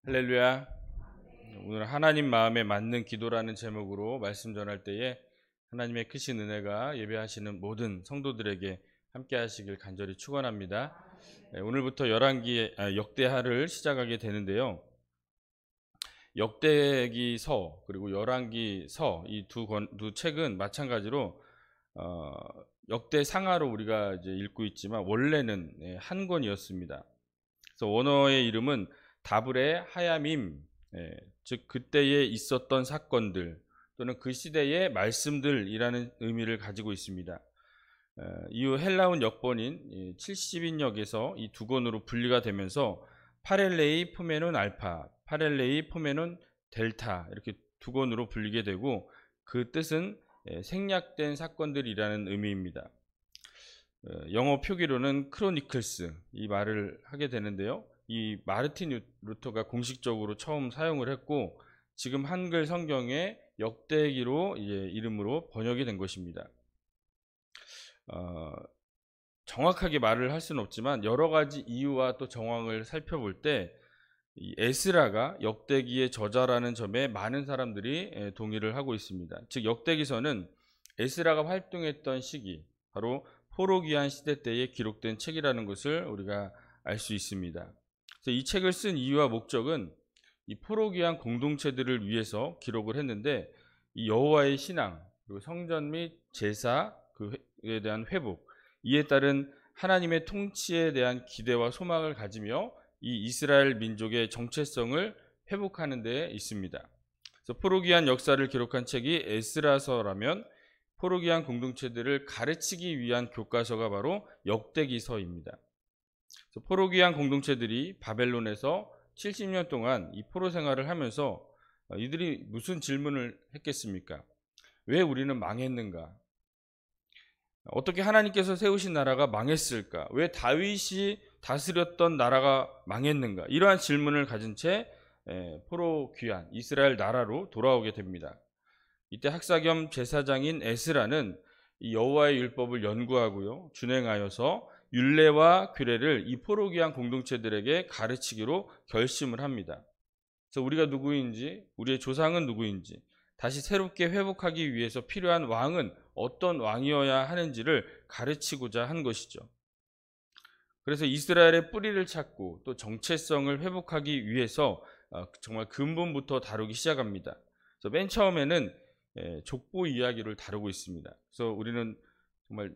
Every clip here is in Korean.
할렐루야. 오늘 하나님 마음에 맞는 기도라는 제목으로 말씀 전할 때에 하나님의 크신 은혜가 예배하시는 모든 성도들에게 함께 하시길 간절히 축원합니다. 오늘부터 역대하를 시작하게 되는데요. 역대기서 그리고 열왕기서 이 두 책은 마찬가지로 역대상하로 우리가 이제 읽고 있지만 원래는 한 권이었습니다. 그래서 원어의 이름은 다브레 하야밈, 즉 그때에 있었던 사건들 또는 그 시대의 말씀들이라는 의미를 가지고 있습니다. 이후 헬라운 역본인 70인역에서 이 두 권으로 분리가 되면서 파렐레이 포메논 알파, 파렐레이 포메논 델타 이렇게 두 권으로 불리게 되고 그 뜻은 생략된 사건들이라는 의미입니다. 영어 표기로는 크로니클스 이 말을 하게 되는데요. 이 마르틴 루터가 공식적으로 처음 사용을 했고 지금 한글 성경의 역대기로 이름으로 번역이 된 것입니다. 정확하게 말을 할 수는 없지만 여러 가지 이유와 또 정황을 살펴볼 때 이 에스라가 역대기의 저자라는 점에 많은 사람들이 동의를 하고 있습니다. 즉 역대기서는 에스라가 활동했던 시기, 바로 포로기한 시대 때에 기록된 책이라는 것을 우리가 알 수 있습니다. 그래서 이 책을 쓴 이유와 목적은 이 포로기한 공동체들을 위해서 기록을 했는데 이 여호와의 신앙, 그리고 성전 및 제사 그에 대한 회복, 이에 따른 하나님의 통치에 대한 기대와 소망을 가지며 이 이스라엘 민족의 정체성을 회복하는 데 있습니다. 그래서 포로기한 역사를 기록한 책이 에스라서라면 포로기한 공동체들을 가르치기 위한 교과서가 바로 역대기서입니다. 그래서 포로기한 공동체들이 바벨론에서 70년 동안 이 포로 생활을 하면서 이들이 무슨 질문을 했겠습니까? 왜 우리는 망했는가? 어떻게 하나님께서 세우신 나라가 망했을까? 왜 다윗이 다스렸던 나라가 망했는가? 이러한 질문을 가진 채 포로 귀환 이스라엘 나라로 돌아오게 됩니다. 이때 학사 겸 제사장인 에스라는 이 여호와의 율법을 연구하고요, 준행하여서 율례와 규례를 이 포로 귀환 공동체들에게 가르치기로 결심을 합니다. 그래서 우리가 누구인지, 우리의 조상은 누구인지, 다시 새롭게 회복하기 위해서 필요한 왕은 어떤 왕이어야 하는지를 가르치고자 한 것이죠. 그래서 이스라엘의 뿌리를 찾고 또 정체성을 회복하기 위해서 정말 근본부터 다루기 시작합니다. 그래서 맨 처음에는 족보 이야기를 다루고 있습니다. 그래서 우리는 정말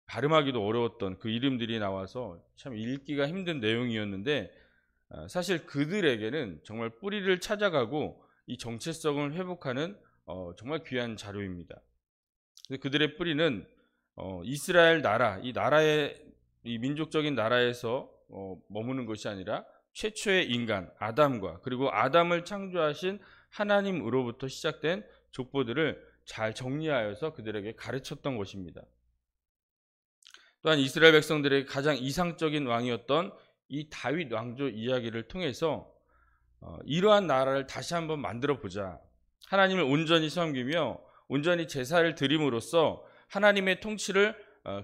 발음하기도 어려웠던 그 이름들이 나와서 참 읽기가 힘든 내용이었는데 사실 그들에게는 정말 뿌리를 찾아가고 이 정체성을 회복하는 정말 귀한 자료입니다. 그들의 뿌리는 이스라엘 나라, 이 민족적인 나라에서 머무는 것이 아니라 최초의 인간 아담과 그리고 아담을 창조하신 하나님으로부터 시작된 족보들을 잘 정리하여서 그들에게 가르쳤던 것입니다. 또한 이스라엘 백성들에게 가장 이상적인 왕이었던 이 다윗 왕조 이야기를 통해서 이러한 나라를 다시 한번 만들어 보자, 하나님을 온전히 섬기며 온전히 제사를 드림으로써 하나님의 통치를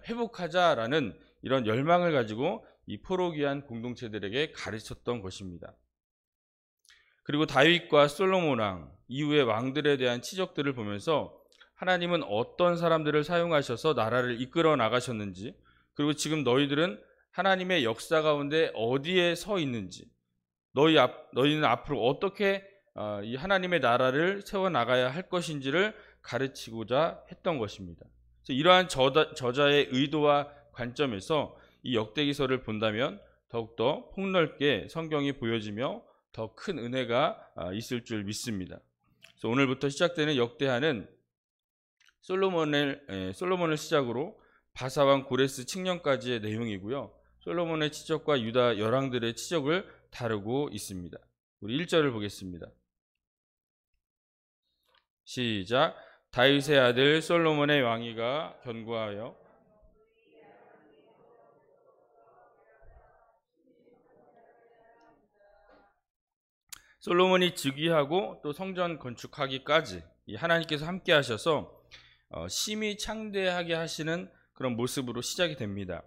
회복하자라는 이런 열망을 가지고 이 포로기한 공동체들에게 가르쳤던 것입니다. 그리고 다윗과 솔로몬 왕 이후의 왕들에 대한 치적들을 보면서 하나님은 어떤 사람들을 사용하셔서 나라를 이끌어 나가셨는지, 그리고 지금 너희들은 하나님의 역사 가운데 어디에 서 있는지, 너희는 앞으로 어떻게 이 하나님의 나라를 세워나가야 할 것인지를 가르치고자 했던 것입니다. 그래서 이러한 저자의 의도와 관점에서 이 역대기서를 본다면 더욱더 폭넓게 성경이 보여지며 더 큰 은혜가 있을 줄 믿습니다. 그래서 오늘부터 시작되는 역대하는 솔로몬을 시작으로 바사왕 고레스 칙령까지의 내용이고요. 솔로몬의 치적과 유다 열왕들의 치적을 다루고 있습니다. 우리 1절을 보겠습니다. 시작. 다윗의 아들 솔로몬의 왕위가 견고하여 솔로몬이 즉위하고 또 성전 건축하기까지 이 하나님께서 함께 하셔서 심히 창대하게 하시는 그런 모습으로 시작이 됩니다.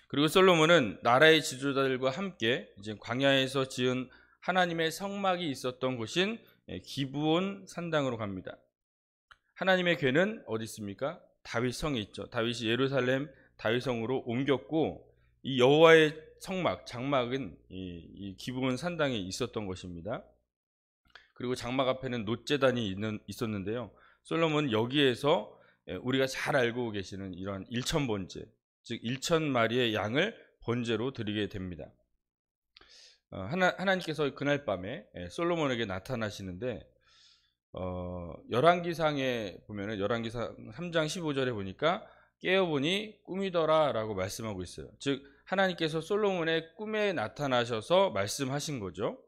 그리고 솔로몬은 나라의 지도자들과 함께 이제 광야에서 지은 하나님의 성막이 있었던 곳인 기브온 산당으로 갑니다. 하나님의 궤는 어디 있습니까? 다윗 성에 있죠. 다윗이 예루살렘 다윗성으로 옮겼고 이 여호와의 성막, 장막은 이 기브온 산당에 있었던 것입니다. 그리고 장막 앞에는 놋제단이 있었는데요. 솔로몬은 여기에서 우리가 잘 알고 계시는 이러한 일천번제, 즉 1,000마리의 양을 번제로 드리게 됩니다. 하나님께서 그날 밤에 솔로몬에게 나타나시는데 열왕기상에 보면은 열왕기상 3장 15절에 보니까 깨어보니 꿈이더라 라고 말씀하고 있어요. 즉 하나님께서 솔로몬의 꿈에 나타나셔서 말씀하신 거죠.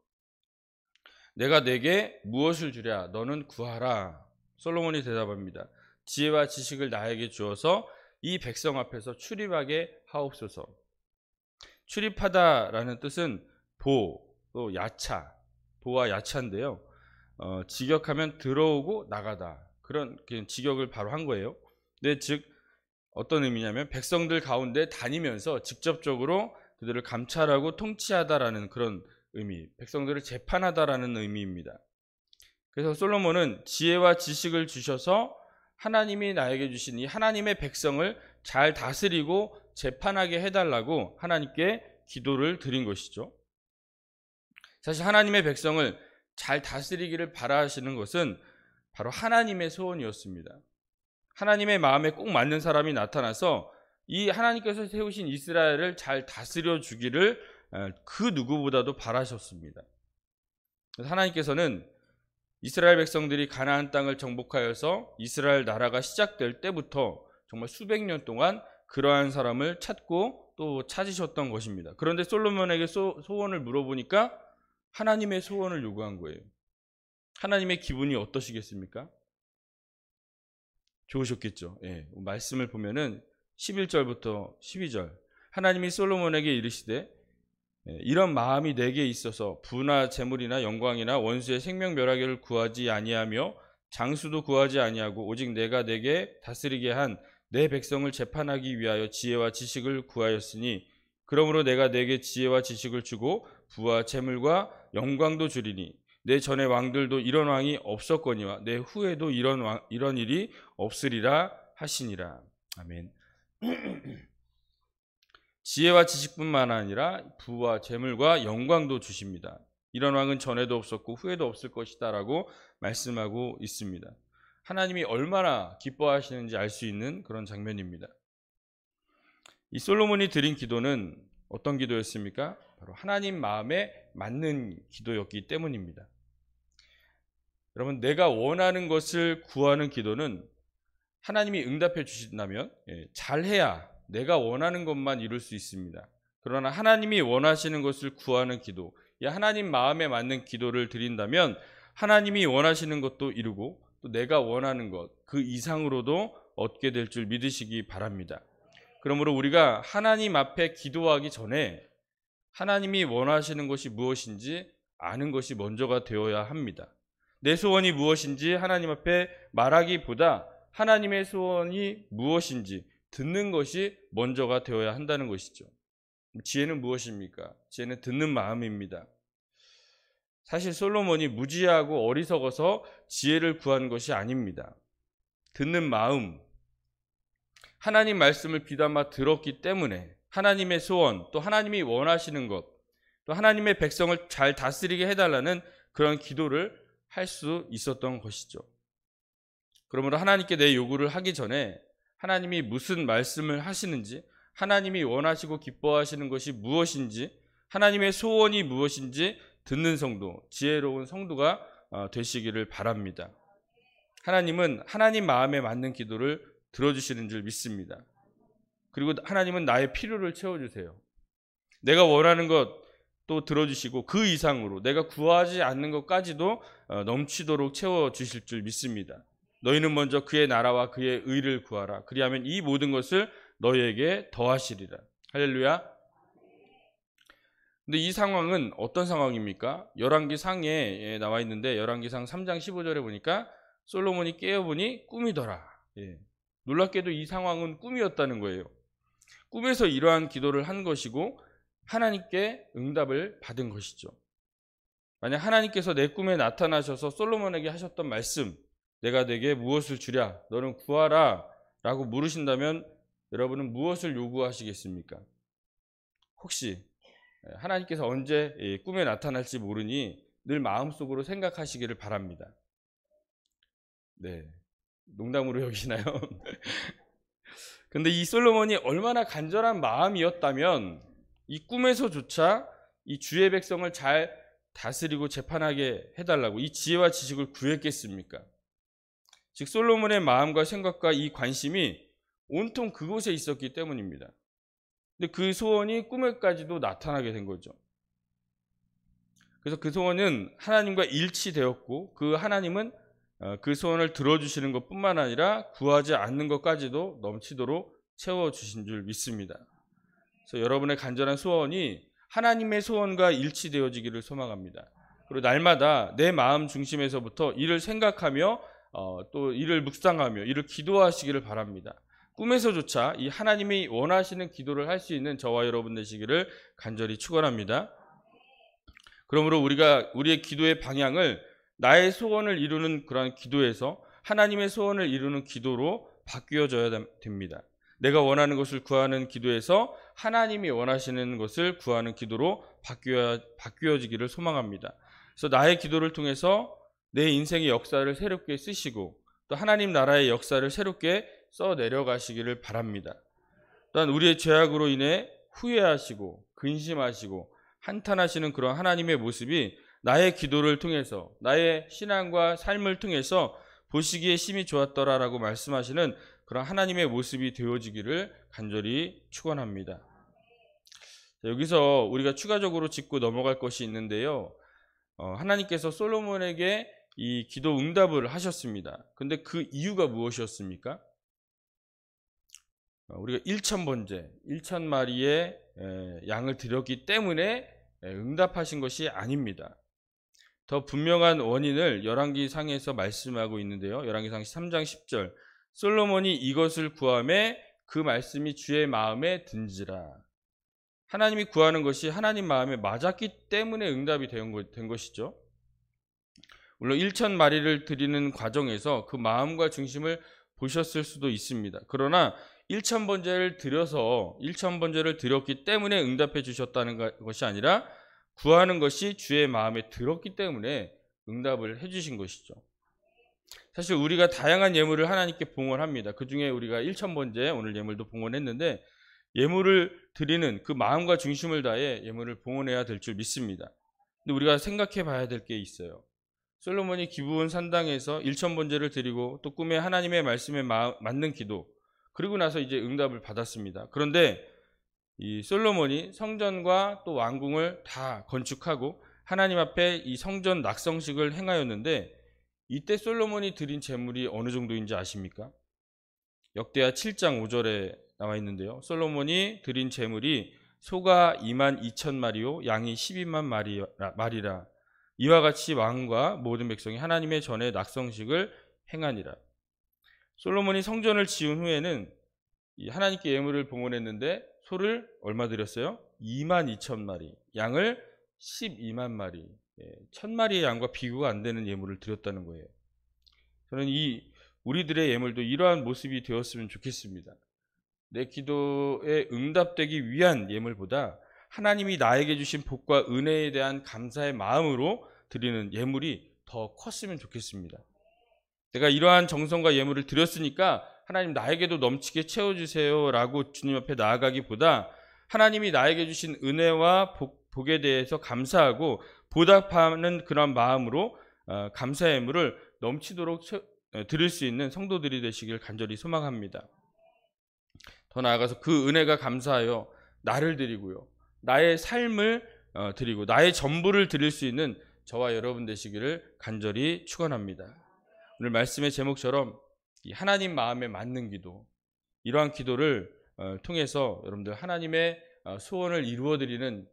내가 내게 무엇을 주랴? 너는 구하라. 솔로몬이 대답합니다. 지혜와 지식을 나에게 주어서 이 백성 앞에서 출입하게 하옵소서. 출입하다라는 뜻은 또 야차, 보와 야차인데요. 직역하면 들어오고 나가다. 그런 직역을 바로 한 거예요. 근데 즉 어떤 의미냐면 백성들 가운데 다니면서 직접적으로 그들을 감찰하고 통치하다라는 그런 의미, 백성들을 재판하다라는 의미입니다. 그래서 솔로몬은 지혜와 지식을 주셔서 하나님이 나에게 주신 이 하나님의 백성을 잘 다스리고 재판하게 해달라고 하나님께 기도를 드린 것이죠. 사실 하나님의 백성을 잘 다스리기를 바라시는 것은 바로 하나님의 소원이었습니다. 하나님의 마음에 꼭 맞는 사람이 나타나서 이 하나님께서 세우신 이스라엘을 잘 다스려 주기를 그 누구보다도 바라셨습니다. 그래서 하나님께서는 이스라엘 백성들이 가나안 땅을 정복하여서 이스라엘 나라가 시작될 때부터 정말 수백 년 동안 그러한 사람을 찾고 또 찾으셨던 것입니다. 그런데 솔로몬에게 소원을 물어보니까 하나님의 소원을 요구한 거예요. 하나님의 기분이 어떠시겠습니까? 좋으셨겠죠. 예, 말씀을 보면은 11절부터 12절 하나님이 솔로몬에게 이르시되 이런 마음이 내게 있어서 부나 재물이나 영광이나 원수의 생명 멸하기를 구하지 아니하며 장수도 구하지 아니하고 오직 내가 내게 다스리게 한 내 백성을 재판하기 위하여 지혜와 지식을 구하였으니 그러므로 내가 내게 지혜와 지식을 주고 부와 재물과 영광도 주리니 내 전의 왕들도 이런 왕이 없었거니와 내 후에도 이런 일이 없으리라 하시니라. 아멘. 지혜와 지식뿐만 아니라 부와 재물과 영광도 주십니다. 이런 왕은 전에도 없었고 후에도 없을 것이다 라고 말씀하고 있습니다. 하나님이 얼마나 기뻐하시는지 알 수 있는 그런 장면입니다. 이 솔로몬이 드린 기도는 어떤 기도였습니까? 바로 하나님 마음에 맞는 기도였기 때문입니다. 여러분, 내가 원하는 것을 구하는 기도는 하나님이 응답해 주신다면 잘해야 내가 원하는 것만 이룰 수 있습니다. 그러나 하나님이 원하시는 것을 구하는 기도, 하나님 마음에 맞는 기도를 드린다면 하나님이 원하시는 것도 이루고 또 내가 원하는 것 그 이상으로도 얻게 될 줄 믿으시기 바랍니다. 그러므로 우리가 하나님 앞에 기도하기 전에 하나님이 원하시는 것이 무엇인지 아는 것이 먼저가 되어야 합니다. 내 소원이 무엇인지 하나님 앞에 말하기보다 하나님의 소원이 무엇인지 듣는 것이 먼저가 되어야 한다는 것이죠. 지혜는 무엇입니까? 지혜는 듣는 마음입니다. 사실 솔로몬이 무지하고 어리석어서 지혜를 구한 것이 아닙니다. 듣는 마음, 하나님 말씀을 귀담아 들었기 때문에 하나님의 소원, 또 하나님이 원하시는 것, 또 하나님의 백성을 잘 다스리게 해달라는 그런 기도를 할 수 있었던 것이죠. 그러므로 하나님께 내 요구를 하기 전에 하나님이 무슨 말씀을 하시는지, 하나님이 원하시고 기뻐하시는 것이 무엇인지, 하나님의 소원이 무엇인지 듣는 성도, 지혜로운 성도가 되시기를 바랍니다. 하나님은 하나님 마음에 맞는 기도를 들어주시는 줄 믿습니다. 그리고 하나님은 나의 필요를 채워주세요. 내가 원하는 것 또 들어주시고 그 이상으로 내가 구하지 않는 것까지도 넘치도록 채워주실 줄 믿습니다. 너희는 먼저 그의 나라와 그의 의를 구하라. 그리하면 이 모든 것을 너희에게 더하시리라. 할렐루야. 근데 이 상황은 어떤 상황입니까? 열왕기상에 나와 있는데 열왕기상 3장 15절에 보니까 솔로몬이 깨어보니 꿈이더라. 놀랍게도 이 상황은 꿈이었다는 거예요. 꿈에서 이러한 기도를 한 것이고 하나님께 응답을 받은 것이죠. 만약 하나님께서 내 꿈에 나타나셔서 솔로몬에게 하셨던 말씀, 내가 네게 무엇을 주랴, 너는 구하라 라고 물으신다면 여러분은 무엇을 요구하시겠습니까? 혹시 하나님께서 언제 꿈에 나타날지 모르니 늘 마음속으로 생각하시기를 바랍니다. 네, 농담으로 여기시나요? 근데 이 솔로몬이 얼마나 간절한 마음이었다면 이 꿈에서조차 이 주의 백성을 잘 다스리고 재판하게 해달라고 이 지혜와 지식을 구했겠습니까? 즉 솔로몬의 마음과 생각과 이 관심이 온통 그곳에 있었기 때문입니다. 근데 그 소원이 꿈에까지도 나타나게 된 거죠. 그래서 그 소원은 하나님과 일치되었고 그 하나님은 그 소원을 들어주시는 것뿐만 아니라 구하지 않는 것까지도 넘치도록 채워주신 줄 믿습니다. 그래서 여러분의 간절한 소원이 하나님의 소원과 일치되어지기를 소망합니다. 그리고 날마다 내 마음 중심에서부터 이를 생각하며 또 이를 묵상하며 이를 기도하시기를 바랍니다. 꿈에서조차 이 하나님이 원하시는 기도를 할 수 있는 저와 여러분 되시기를 간절히 축원합니다. 그러므로 우리가 우리의 기도의 방향을 나의 소원을 이루는 그러한 기도에서 하나님의 소원을 이루는 기도로 바뀌어져야 됩니다. 내가 원하는 것을 구하는 기도에서 하나님이 원하시는 것을 구하는 기도로 바뀌어지기를 소망합니다. 그래서 나의 기도를 통해서 내 인생의 역사를 새롭게 쓰시고 또 하나님 나라의 역사를 새롭게 써 내려가시기를 바랍니다. 또한 우리의 죄악으로 인해 후회하시고 근심하시고 한탄하시는 그런 하나님의 모습이 나의 기도를 통해서 나의 신앙과 삶을 통해서 보시기에 심히 좋았더라라고 말씀하시는 그런 하나님의 모습이 되어지기를 간절히 축원합니다. 여기서 우리가 추가적으로 짚고 넘어갈 것이 있는데요. 하나님께서 솔로몬에게 이 기도 응답을 하셨습니다. 근데 그 이유가 무엇이었습니까? 우리가 1,000번째, 1,000마리의 양을 드렸기 때문에 응답하신 것이 아닙니다. 더 분명한 원인을 열왕기상에서 말씀하고 있는데요. 열왕기상 3장 10절 솔로몬이 이것을 구하매 그 말씀이 주의 마음에 든지라. 하나님이 구하는 것이 하나님 마음에 맞았기 때문에 응답이 된 것이죠. 물론 1,000마리를 드리는 과정에서 그 마음과 중심을 보셨을 수도 있습니다. 그러나 1,000번제를 드려서 1,000번제를 드렸기 때문에 응답해 주셨다는 것이 아니라 구하는 것이 주의 마음에 들었기 때문에 응답을 해 주신 것이죠. 사실 우리가 다양한 예물을 하나님께 봉헌합니다. 그 중에 우리가 1,000번제 오늘 예물도 봉헌했는데 예물을 드리는 그 마음과 중심을 다해 예물을 봉헌해야 될 줄 믿습니다. 근데 우리가 생각해 봐야 될 게 있어요. 솔로몬이 기브온 산당에서 1,000번제를 드리고 또 꿈에 하나님의 말씀에 맞는 기도 그리고 나서 이제 응답을 받았습니다. 그런데 이 솔로몬이 성전과 또 왕궁을 다 건축하고 하나님 앞에 이 성전 낙성식을 행하였는데 이때 솔로몬이 드린 제물이 어느 정도인지 아십니까? 역대하 7장 5절에 나와 있는데요. 솔로몬이 드린 제물이 소가 22,000마리요 양이 12만 마리라. 이와 같이 왕과 모든 백성이 하나님의 전에 낙성식을 행하니라. 솔로몬이 성전을 지은 후에는 하나님께 예물을 봉헌했는데 소를 얼마 드렸어요? 22,000마리, 양을 12만 마리, 1,000마리의 양과 비교가 안 되는 예물을 드렸다는 거예요. 저는 우리들의 예물도 이러한 모습이 되었으면 좋겠습니다. 내 기도에 응답되기 위한 예물보다 하나님이 나에게 주신 복과 은혜에 대한 감사의 마음으로 드리는 예물이 더 컸으면 좋겠습니다. 내가 이러한 정성과 예물을 드렸으니까 하나님 나에게도 넘치게 채워주세요 라고 주님 앞에 나아가기보다 하나님이 나에게 주신 은혜와 복에 대해서 감사하고 보답하는 그런 마음으로 감사의 예물을 넘치도록 드릴 수 있는 성도들이 되시길 간절히 소망합니다. 더 나아가서 그 은혜가 감사하여 나를 드리고요. 나의 삶을 드리고 나의 전부를 드릴 수 있는 저와 여러분 되시기를 간절히 축원합니다. 오늘 말씀의 제목처럼 하나님 마음에 맞는 기도, 이러한 기도를 통해서 여러분들 하나님의 소원을 이루어드리는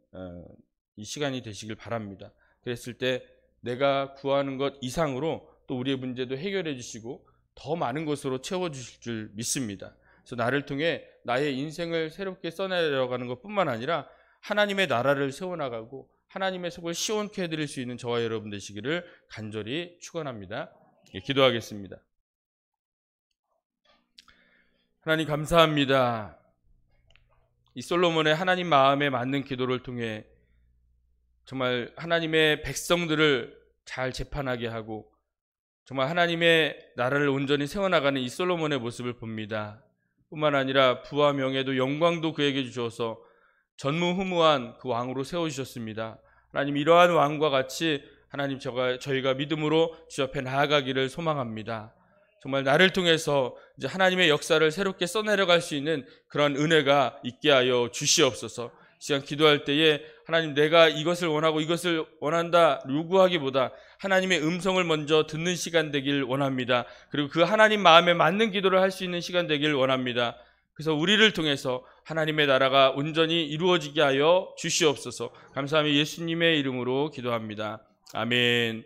이 시간이 되시길 바랍니다. 그랬을 때 내가 구하는 것 이상으로 또 우리의 문제도 해결해 주시고 더 많은 것으로 채워주실 줄 믿습니다. 그래서 나를 통해 나의 인생을 새롭게 써내려가는 것뿐만 아니라 하나님의 나라를 세워나가고 하나님의 속을 시원케 해드릴 수 있는 저와 여러분 되시기를 간절히 축원합니다. 기도하겠습니다. 하나님 감사합니다. 이 솔로몬의 하나님 마음에 맞는 기도를 통해 정말 하나님의 백성들을 잘 재판하게 하고 정말 하나님의 나라를 온전히 세워나가는 이 솔로몬의 모습을 봅니다. 뿐만 아니라 부와 명예도 영광도 그에게 주셔서 전무후무한 그 왕으로 세워주셨습니다. 하나님 이러한 왕과 같이 하나님 저희가 믿음으로 주 앞에 나아가기를 소망합니다. 정말 나를 통해서 이제 하나님의 역사를 새롭게 써내려갈 수 있는 그런 은혜가 있게 하여 주시옵소서. 시간 기도할 때에 하나님 내가 이것을 원하고 이것을 원한다 요구하기보다 하나님의 음성을 먼저 듣는 시간 되길 원합니다. 그리고 그 하나님 마음에 맞는 기도를 할 수 있는 시간 되길 원합니다. 그래서 우리를 통해서 하나님의 나라가 온전히 이루어지게 하여 주시옵소서. 감사하며 예수님의 이름으로 기도합니다. 아멘.